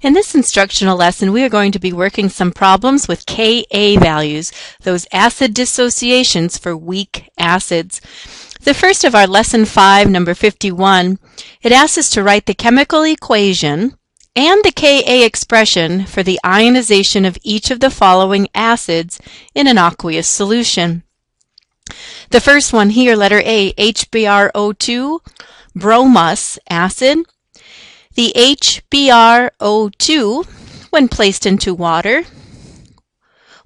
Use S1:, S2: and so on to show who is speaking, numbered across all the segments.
S1: In this instructional lesson, we are going to be working some problems with Ka values, those acid dissociations for weak acids. The first of our lesson 5, number 51, it asks us to write the chemical equation and the Ka expression for the ionization of each of the following acids in an aqueous solution. The first one here, letter A, HBrO2, bromous acid. The HBrO2, when placed into water,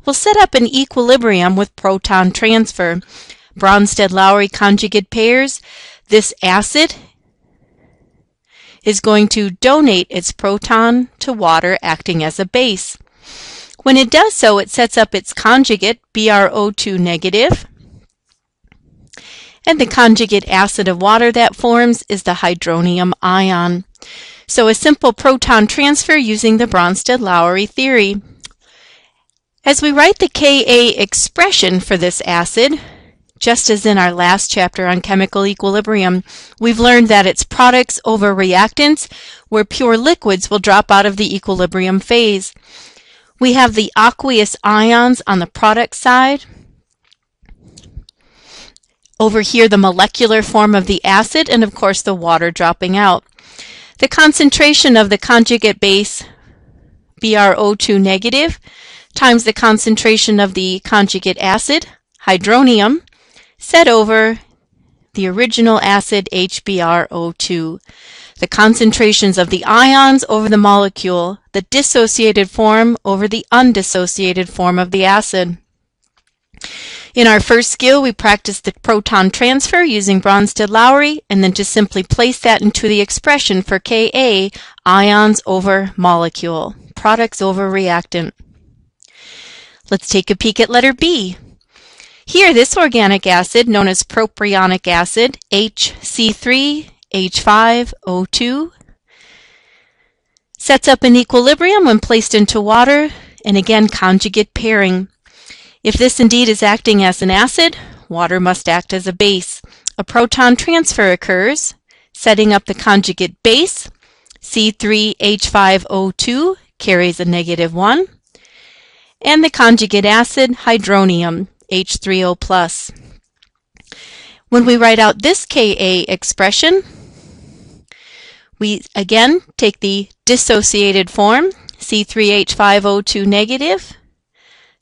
S1: will set up an equilibrium with proton transfer. Bronsted-Lowry conjugate pairs. This acid is going to donate its proton to water, acting as a base. When it does so, it sets up its conjugate, BrO2 negative, and the conjugate acid of water that forms is the hydronium ion. So a simple proton transfer using the Bronsted-Lowry theory. As we write the Ka expression for this acid, just as in our last chapter on chemical equilibrium, we've learned that it's products over reactants, where pure liquids will drop out of the equilibrium phase. We have the aqueous ions on the product side. Over here, the molecular form of the acid, and of course the water dropping out. The concentration of the conjugate base, BrO2 negative, times the concentration of the conjugate acid, hydronium, set over the original acid, HBrO2. The concentrations of the ions over the molecule, the dissociated form over the undissociated form of the acid. In our first skill, we practiced the proton transfer using Bronsted-Lowry, and then just simply place that into the expression for Ka, ions over molecule, products over reactant. Let's take a peek at letter B. Here, this organic acid, known as propionic acid, HC3H5O2, sets up an equilibrium when placed into water, and again, conjugate pairing. If this indeed is acting as an acid, water must act as a base. A proton transfer occurs, setting up the conjugate base. C3H5O2 carries a -1, and the conjugate acid, hydronium, H3O+. When we write out this Ka expression, we again take the dissociated form, C3H5O2 negative,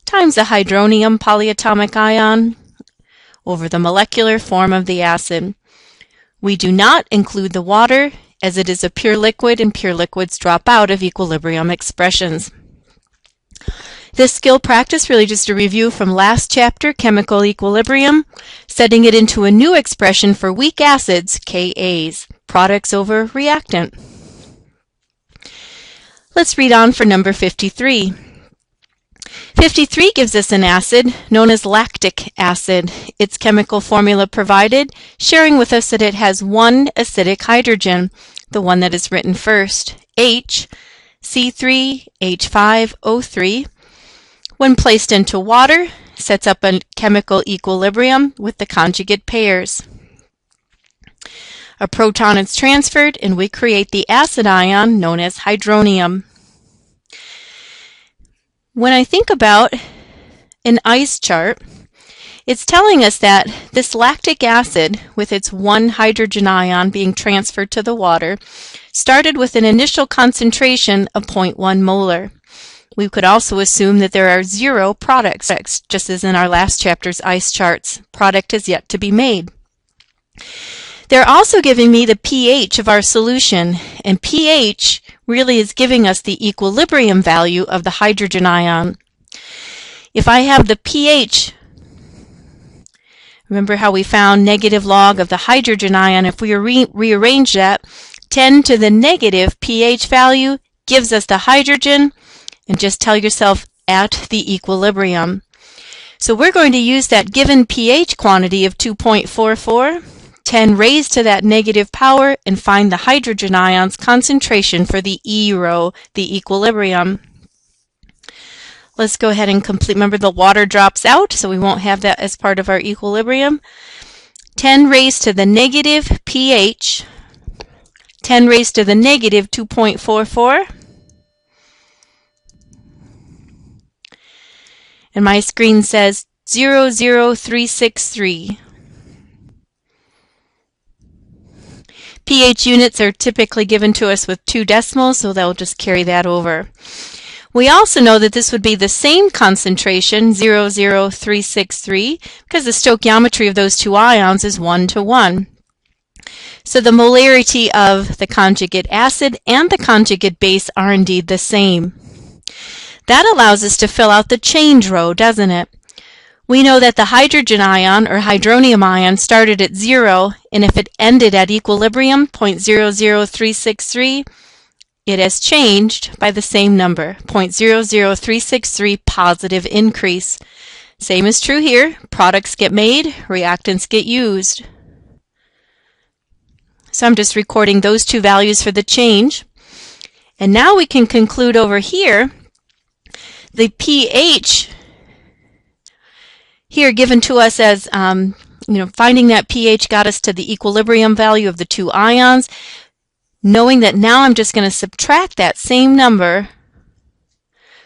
S1: times the hydronium polyatomic ion over the molecular form of the acid. We do not include the water, as it is a pure liquid and pure liquids drop out of equilibrium expressions. This skill practice, really just a review from last chapter, chemical equilibrium, setting it into a new expression for weak acids, Kas, products over reactant. Let's read on for number 53. 53 gives us an acid known as lactic acid. Its chemical formula provided, sharing with us that it has one acidic hydrogen, the one that is written first, H, C3H5O3. When placed into water, sets up a chemical equilibrium with the conjugate pairs. A proton is transferred, and we create the acid ion known as hydronium. When I think about an ice chart, it's telling us that this lactic acid, with its one hydrogen ion being transferred to the water, started with an initial concentration of 0.1 molar. We could also assume that there are 0 products, just as in our last chapter's ice charts. Product is yet to be made. They're also giving me the pH of our solution, and pH really is giving us the equilibrium value of the hydrogen ion. If I have the pH, remember how we found negative log of the hydrogen ion, if we rearrange that, 10 to the negative pH value gives us the hydrogen, and just tell yourself at the equilibrium. So we're going to use that given pH quantity of 2.44, 10 raised to that negative power, and find the hydrogen ion's concentration for the E row, the equilibrium. Let's go ahead and complete. Remember, the water drops out, so we won't have that as part of our equilibrium. 10 raised to the negative pH, 10 raised to the negative 2.44, And my screen says 00363. pH units are typically given to us with 2 decimals, so they'll just carry that over. We also know that this would be the same concentration, 00363, because the stoichiometry of those two ions is 1 to 1. So the molarity of the conjugate acid and the conjugate base are indeed the same. That allows us to fill out the change row, doesn't it? We know that the hydrogen ion or hydronium ion started at 0, and if it ended at equilibrium, 0.00363, it has changed by the same number, 0.00363 positive increase. Same is true here. Products get made, reactants get used. So I'm just recording those two values for the change. And now we can conclude over here the pH here given to us as, finding that pH got us to the equilibrium value of the two ions. Knowing that now I'm just going to subtract that same number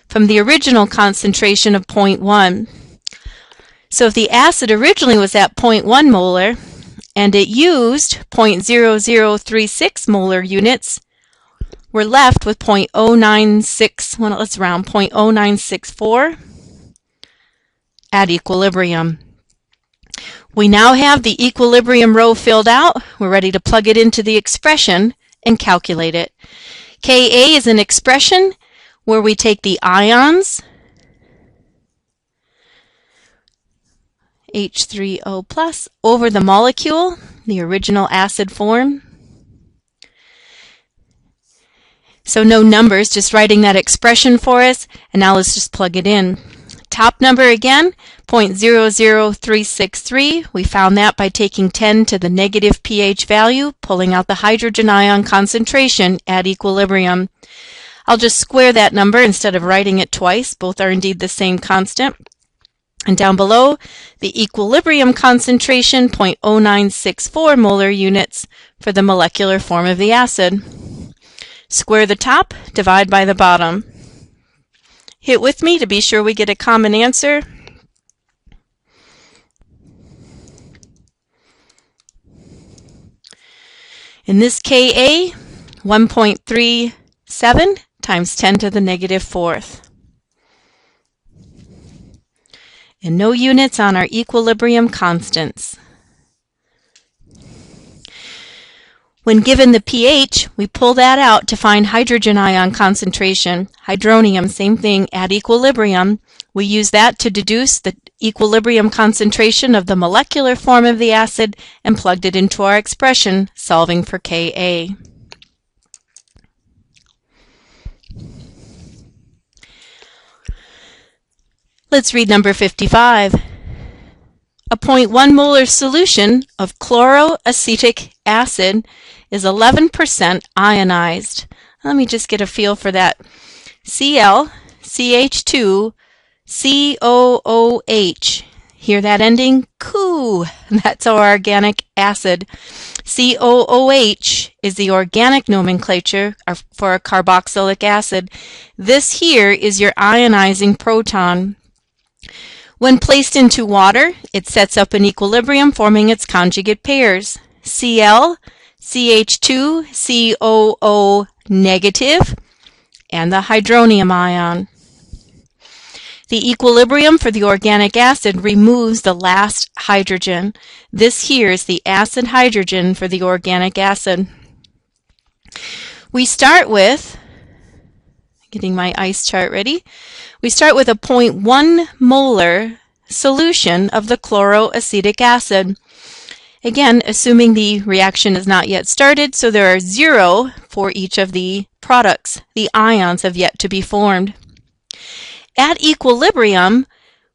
S1: from the original concentration of 0.1. So if the acid originally was at 0.1 molar and it used 0.0036 molar units, we're left with 0.096, well, let's round, 0.0964 at equilibrium. We now have the equilibrium row filled out. We're ready to plug it into the expression and calculate it. Ka is an expression where we take the ions, H3O plus, over the molecule, the original acid form. So no numbers, just writing that expression for us, and now let's just plug it in. Top number again, 0.00363. We found that by taking 10 to the negative pH value, pulling out the hydrogen ion concentration at equilibrium. I'll just square that number instead of writing it twice. Both are indeed the same constant. And down below, the equilibrium concentration, 0.0964 molar units for the molecular form of the acid. Square the top, divide by the bottom. Hit with me to be sure we get a common answer. In this Ka, 1.37 times 10 to the negative fourth. And no units on our equilibrium constants. When given the pH, we pull that out to find hydrogen ion concentration. Hydronium, same thing, at equilibrium. We use that to deduce the equilibrium concentration of the molecular form of the acid and plugged it into our expression, solving for Ka. Let's read number 55. A 0.1 molar solution of chloroacetic acid is 11% ionized. Let me just get a feel for that. Cl, CH2, COOH. Hear that ending? Coo. That's our organic acid. COOH is the organic nomenclature for a carboxylic acid. This here is your ionizing proton. When placed into water, it sets up an equilibrium, forming its conjugate pairs. Cl, CH2, COO negative, and the hydronium ion. The equilibrium for the organic acid removes the last hydrogen. This here is the acid hydrogen for the organic acid. We start with, getting my ice chart ready, we start with a 0.1 molar solution of the chloroacetic acid. Again, assuming the reaction is not yet started, so there are 0 for each of the products. The ions have yet to be formed. At equilibrium,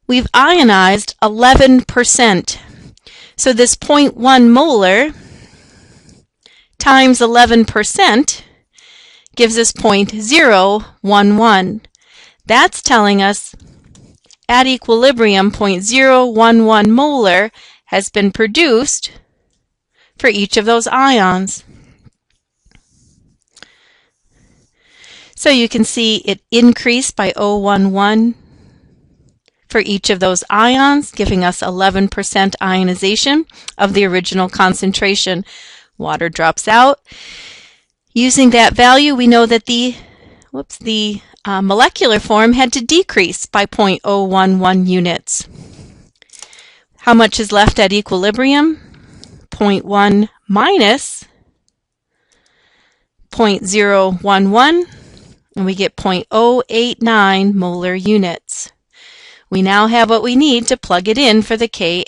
S1: we've ionized 11%. So this 0.1 molar times 11% gives us 0.011. That's telling us at equilibrium 0.011 molar has been produced for each of those ions. So you can see it increased by 0.011 for each of those ions, giving us 11% ionization of the original concentration. Water drops out. Using that value, we know that the molecular form had to decrease by 0.011 units. How much is left at equilibrium? 0.1 minus 0.011, and we get 0.089 molar units. We now have what we need to plug it in for the Ka.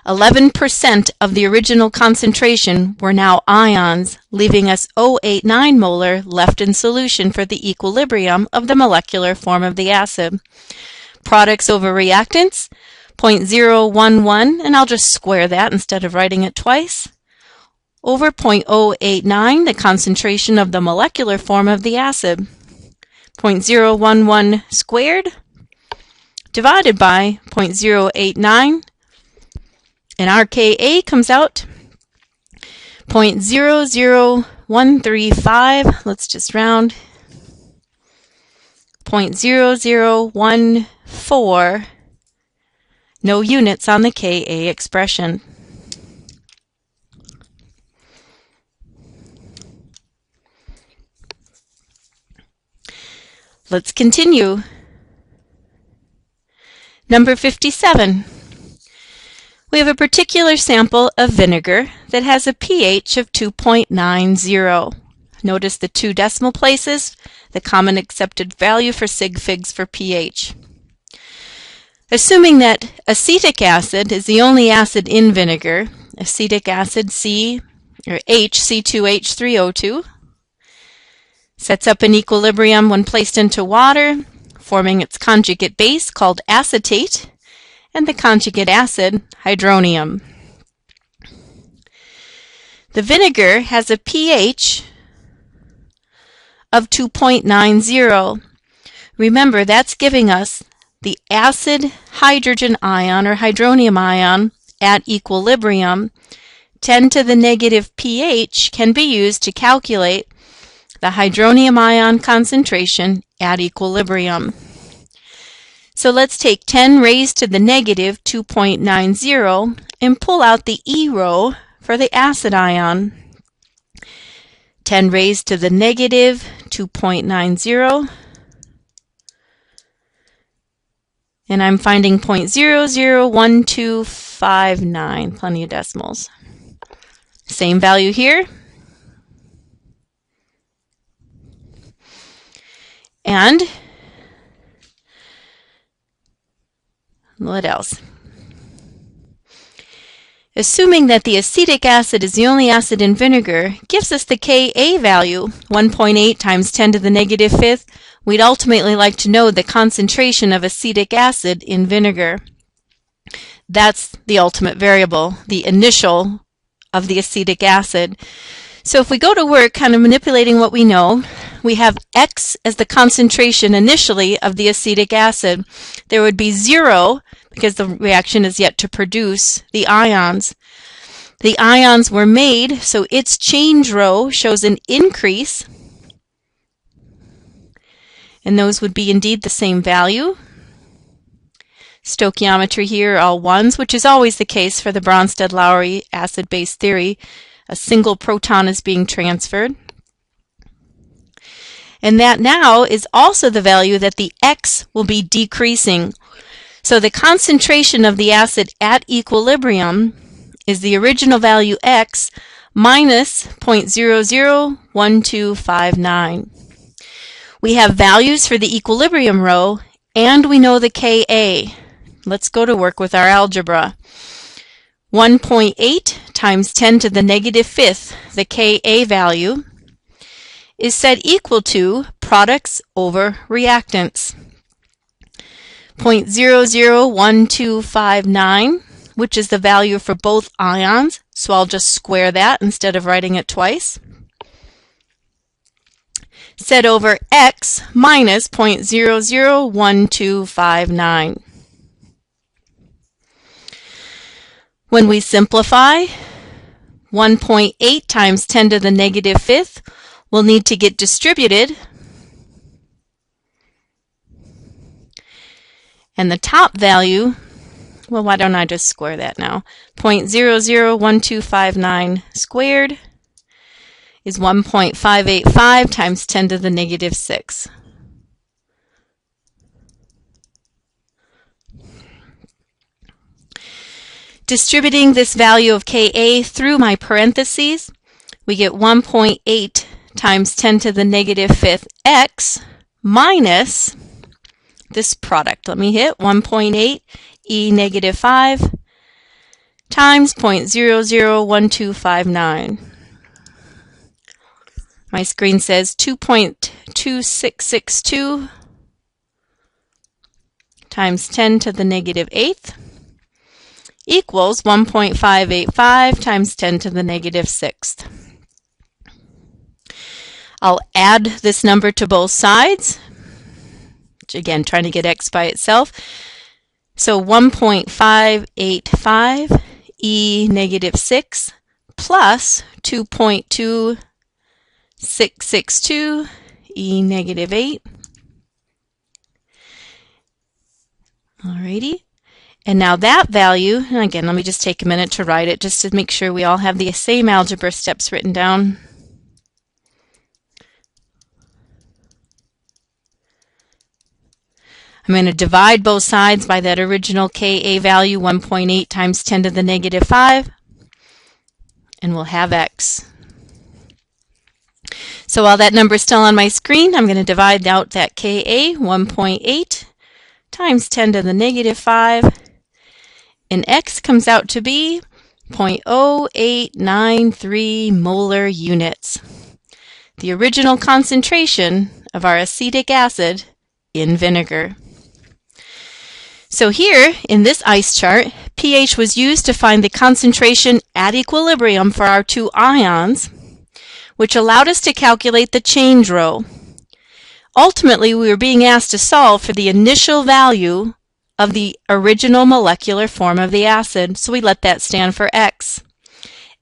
S1: 11% of the original concentration were now ions, leaving us 0.089 molar left in solution for the equilibrium of the molecular form of the acid. Products over reactants, 0.011, and I'll just square that instead of writing it twice, over 0.089, the concentration of the molecular form of the acid. 0.011 squared divided by 0.089, and our Ka comes out 0.00135, let's just round, 0.0014, no units on the Ka expression. Let's continue. Number 57. We have a particular sample of vinegar that has a pH of 2.90. Notice the 2 decimal places, the common accepted value for sig figs for pH. Assuming that acetic acid is the only acid in vinegar, acetic acid C2H3O2, sets up an equilibrium when placed into water, forming its conjugate base called acetate, and the conjugate acid, hydronium. The vinegar has a pH of 2.90. Remember, that's giving us the acid hydrogen ion or hydronium ion at equilibrium. 10 to the negative pH can be used to calculate the hydronium ion concentration at equilibrium. So let's take 10 raised to the negative 2.90 and pull out the E row for the acid ion. 10 raised to the negative 2.90, and I'm finding 0.001259, plenty of decimals. Same value here. And what else? Assuming that the acetic acid is the only acid in vinegar gives us the Ka value, 1.8 times 10 to the negative 5th. We'd ultimately like to know the concentration of acetic acid in vinegar. That's the ultimate variable, the initial of the acetic acid. So if we go to work kind of manipulating what we know, we have X as the concentration initially of the acetic acid. There would be 0 because the reaction is yet to produce the ions. The ions were made, so its change row shows an increase, and those would be indeed the same value. Stoichiometry here, all ones, which is always the case for the Bronsted-Lowry acid-base theory. A single proton is being transferred. And that now is also the value that the X will be decreasing. So the concentration of the acid at equilibrium is the original value X minus 0.001259. We have values for the equilibrium row, and we know the Ka. Let's go to work with our algebra. 1.8 times 10 to the negative 5th, the Ka value, is set equal to products over reactants. 0.001259, which is the value for both ions, so I'll just square that instead of writing it twice. Set over X minus 0.001259. When we simplify, 1.8 times 10 to the negative 5th will need to get distributed And the top value, well, why don't I just square that now? 0.001259 squared is 1.585 times 10 to the negative 6. Distributing this value of Ka through my parentheses, we get 1.8 times 10 to the negative 5th x minus this product. Let me hit 1.8 e negative 5 times 0.001259. My screen says 2.2662 times 10 to the negative 8th equals 1.585 times 10 to the negative 6th. I'll add this number to both sides, which again, trying to get x by itself. So 1.585 e negative 6 plus 2.2662 e negative 8. Alrighty. And now that value, and again, let me just take a minute to write it just to make sure we all have the same algebra steps written down. I'm going to divide both sides by that original Ka value, 1.8 times 10 to the negative 5, and we'll have x. So while that number is still on my screen, I'm going to divide out that Ka, 1.8 times 10 to the negative 5, and x comes out to be 0.0893 molar units, the original concentration of our acetic acid in vinegar. So here, in this ice chart, pH was used to find the concentration at equilibrium for our two ions, which allowed us to calculate the change rho. Ultimately, we were being asked to solve for the initial value of the original molecular form of the acid, so we let that stand for x.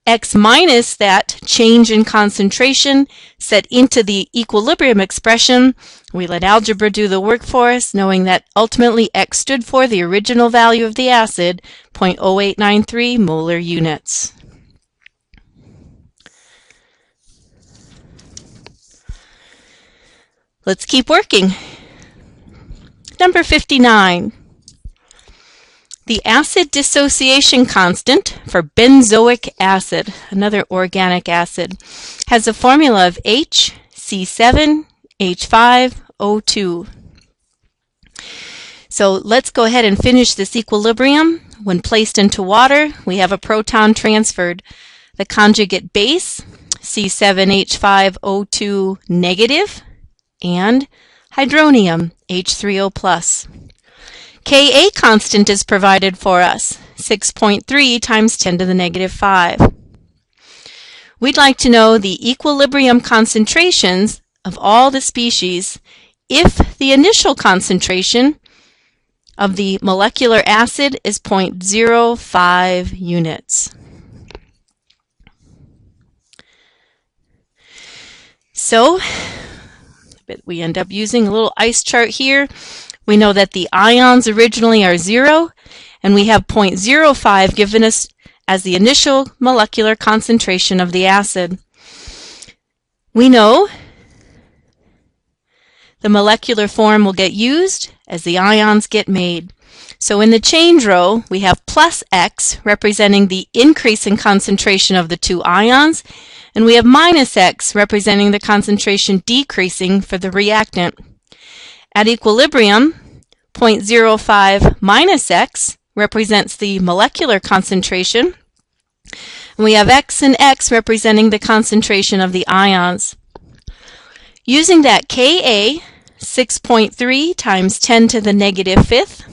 S1: X minus that change in concentration set into the equilibrium expression. We let algebra do the work for us, knowing that ultimately x stood for the original value of the acid, 0.0893 molar units. Let's keep working. Number 59. The acid dissociation constant for benzoic acid, another organic acid, has a formula of HC7H5O2. So let's go ahead and finish this equilibrium. When placed into water, we have a proton transferred. The conjugate base, C7H5O2 negative, and hydronium, H3O+. Ka constant is provided for us, 6.3 times 10 to the negative 5. We'd like to know the equilibrium concentrations of all the species if the initial concentration of the molecular acid is 0.05 units. So we end up using a little ice chart here. We know that the ions originally are 0, and we have 0.05 given us as the initial molecular concentration of the acid. We know the molecular form will get used as the ions get made. So in the change rho, we have plus x representing the increase in concentration of the two ions, and we have minus x representing the concentration decreasing for the reactant. At equilibrium, 0.05 minus x represents the molecular concentration. And we have x and x representing the concentration of the ions. Using that Ka, 6.3 times 10 to the negative 5th,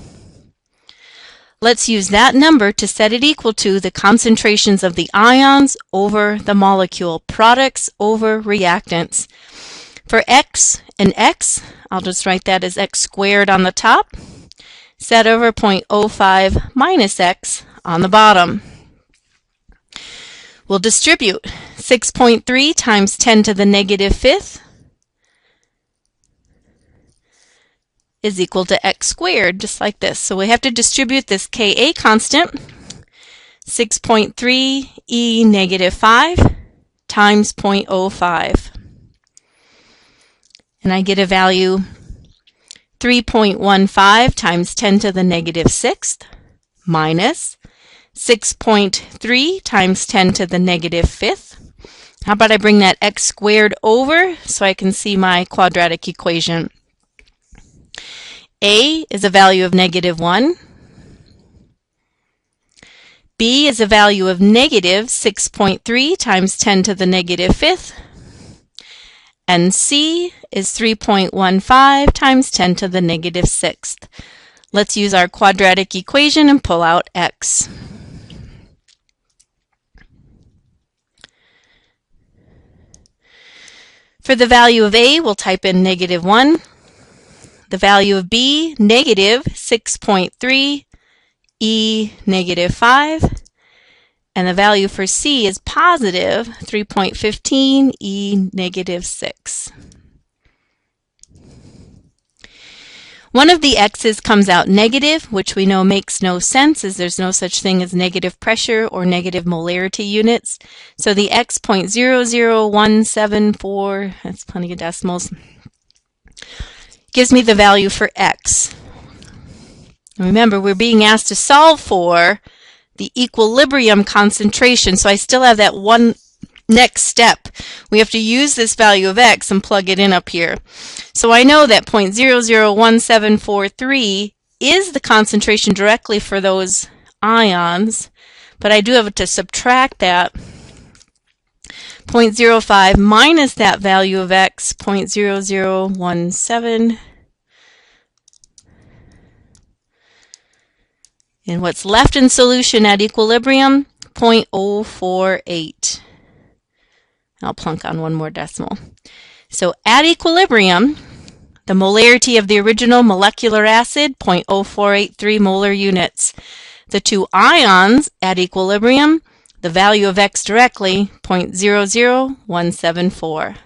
S1: let's use that number to set it equal to the concentrations of the ions over the molecule, products over reactants. For x and x, I'll just write that as x squared on the top, set over 0.05 minus x on the bottom. We'll distribute 6.3 times 10 to the negative 5th is equal to x squared, just like this. So we have to distribute this Ka constant, 6.3 e negative 5 times 0.05. And I get a value 3.15 times 10 to the negative 6th minus 6.3 times 10 to the negative 5th. How about I bring that x squared over so I can see my quadratic equation? A is a value of negative 1. B is a value of negative 6.3 times 10 to the negative 5th. And C is 3.15 times 10 to the negative 6th. Let's use our quadratic equation and pull out x. For the value of A, we'll type in negative 1. The value of B, negative 6.3 e negative 5. And the value for C is positive 3.15 e negative 6. One of the x's comes out negative, which we know makes no sense, as there's no such thing as negative pressure or negative molarity units. So the x 0.00174, that's plenty of decimals, gives me the value for x. Remember, we're being asked to solve for the equilibrium concentration, so I still have that one next step. We have to use this value of x and plug it in up here. So I know that 0.001743 is the concentration directly for those ions, but I do have to subtract that 0.05 minus that value of x, 0.0017. And what's left in solution at equilibrium, 0.048. I'll plunk on one more decimal. So at equilibrium, the molarity of the original molecular acid, 0.0483 molar units. The two ions at equilibrium, the value of x directly, 0.00174.